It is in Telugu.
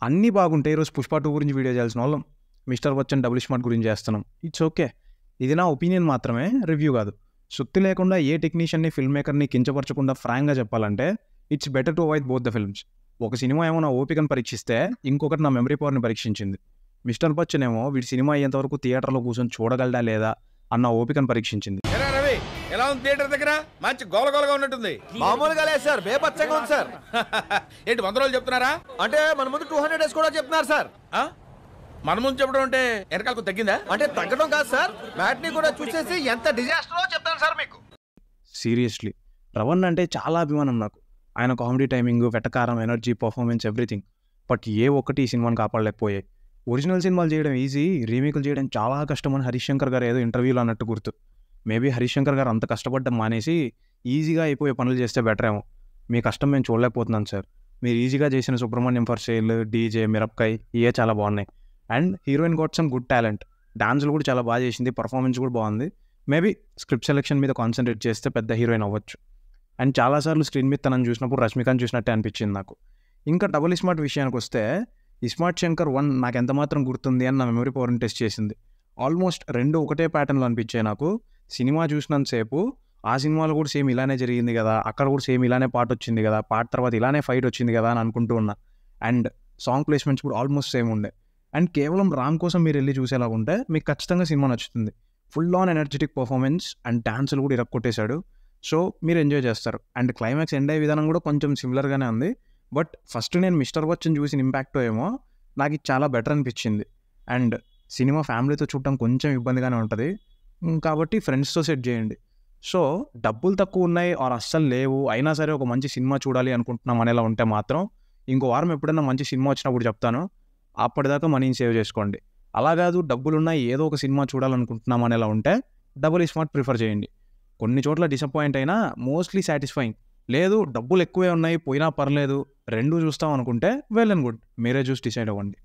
అన్నీ బాగుంటాయి. ఈరోజు 'పుష్ప 2' గురించి వీడియో చేయాల్సిన వాళ్ళం. 'మిస్టర్ బచ్చన్ డబుల్ స్మార్ట్' గురించి చేస్తున్నాం. It's okay. ఇది నా ఒపీనియన్ మాత్రమే, రివ్యూ కాదు. సుత్తి లేకుండా ఏ టెక్నీషియన్ని, ఫిల్మ్ మేకర్ని కించపరచకుండా ఫ్రాంక్గా చెప్పాలంటే it's better to avoid both the films. ఒక సినిమా ఏమో నా ఓపికను పరీక్షిస్తే, ఇంకొకటి నా మెమరీ పవర్ని పరీక్షించింది. 'మిస్టర్ బచ్చన్' ఏమో వీడి సినిమా అయ్యేంతవరకు థియేటర్లో కూర్చొని చూడగలడా లేదా అన్న ఓపికను పరీక్షించింది. ఎలా ఉంది థియేటర్ దగ్గర? మంచి గోలగోలగా ఉన్నట్టుంది. మామూలుగా లేదు సార్, బేపచ్చగా ఉంది సార్. ఏంటి 100 రోజులు చెప్తున్నారా? అంటే మన ముందు 200 డేస్ కూడా చెప్తున్నారు సార్. మన ముందు చెప్పడం అంటే వెనకాలకు తగ్గిందా? అంటే తగ్గడం కాదు సార్, మ్యాట్ని కూడా చూసేసి ఎంత డిజాస్టరో చెప్తాను సార్ మీకు. సీరియస్లీ రవణ్ అంటే చాలా అభిమానం నాకు. ఆయన కామెడీ టైమింగ్, వెటకారం, ఎనర్జీ, పర్ఫార్మెన్స్, ఎవ్రీథింగ్. బట్ ఏ ఒక్కటి ఈ సినిమాని కాపాడలేకపోయాయి. ఒరిజినల్ సినిమాలు చేయడం ఈజీ, రీమేకులు చేయడం చాలా కష్టమని హరీష్ శంకర్ గారు ఏదో ఇంటర్వ్యూలో అన్నట్టు గుర్తు. మేబీ హరీష్ శంకర్ గారు అంత కష్టపడ్డం మానేసి ఈజీగా అయిపోయే పనులు చేస్తే బెటర్ ఏమో. మీ కష్టం మేము చూడలేకపోతున్నాను సార్. మీరు ఈజీగా చేసిన 'సుబ్రహ్మణ్యం ఫర్ సేల్', 'డీజే', 'మిరపకాయ్' ఇవే చాలా బాగున్నాయి. And heroine got some good talent. డాన్సులు కూడా చాలా బాగా చేసింది, పర్ఫార్మెన్స్ కూడా బాగుంది. మేబీ స్క్రిప్ట్ సెలెక్షన్ మీద కాన్సన్ట్రేట్ చేస్తే పెద్ద హీరోయిన్ అవ్వచ్చు. అండ్ చాలాసార్లు స్క్రీన్ మీద తనని చూసినప్పుడు రష్మికని చూసినట్టే అనిపించింది నాకు. ఇంకా డబుల్ స్మార్ట్ విషయానికి వస్తే, ఇస్మార్ట్ శంకర్ 1 నాకు ఎంత మాత్రం గుర్తుంది అని నా మెమరీ పవర్ని టెస్ట్ చేసింది. ఆల్మోస్ట్ రెండు ఒకటే ప్యాటర్న్లో అనిపించాయి నాకు. సినిమా చూసినంతసేపు ఆ సినిమాలో కూడా సేమ్ ఇలానే జరిగింది కదా, అక్కడ కూడా సేమ్ ఇలానే పాట వచ్చింది కదా, పాట తర్వాత ఇలానే ఫైట్ వచ్చింది కదా అని అనుకుంటూ ఉన్నా. అండ్ సాంగ్ ప్లేస్మెంట్స్ కూడా ఆల్మోస్ట్ సేమ్ ఉండే. అండ్ కేవలం రామ్ కోసం మీరు వెళ్ళి చూసేలాగా ఉంటే మీకు ఖచ్చితంగా సినిమా నచ్చుతుంది. Full on energetic performance and డాన్సులు కూడా ఇరక్కొట్టేశాడు. సో మీరు ఎంజాయ్ చేస్తారు. అండ్ క్లైమాక్స్ ఎండ్ అయ్యే విధానం కూడా కొంచెం సిమిలర్గానే ఉంది. బట్ ఫస్ట్ నేను 'మిస్టర్ బచ్చన్' చూసిన ఇంపాక్ట్ ఏమో నాకు ఇది చాలా బెటర్ అనిపించింది. అండ్ సినిమా ఫ్యామిలీతో చూడటం కొంచెం ఇబ్బందిగానే ఉంటుంది కాబట్టి ఫ్రెండ్స్తో సెట్ చేయండి. సో డబ్బులు తక్కువ ఉన్నాయి ఆర్ అస్సలు లేవు, అయినా సరే ఒక మంచి సినిమా చూడాలి అనుకుంటున్నాం అనేలా ఉంటే మాత్రం ఇంకో వారం ఎప్పుడైనా మంచి సినిమా వచ్చినప్పుడు చెప్తాను. అప్పటిదాకా మనీని సేవ్ చేసుకోండి. అలా కాదు డబ్బులున్నాయి ఏదో ఒక సినిమా చూడాలనుకుంటున్నాం అనేలా ఉంటే డబుల్ స్మార్ట్ ప్రిఫర్ చేయండి. కొన్ని చోట్ల డిసప్పాయింట్ అయినా మోస్ట్లీ సాటిస్ఫైయింగ్. లేదు డబ్బులు ఎక్కువే ఉన్నాయి పోయినా పర్లేదు, రెండూ చూస్తాం అనుకుంటే వెల్ అండ్ గుడ్, మీరే చూసి డిసైడ్ అవ్వండి.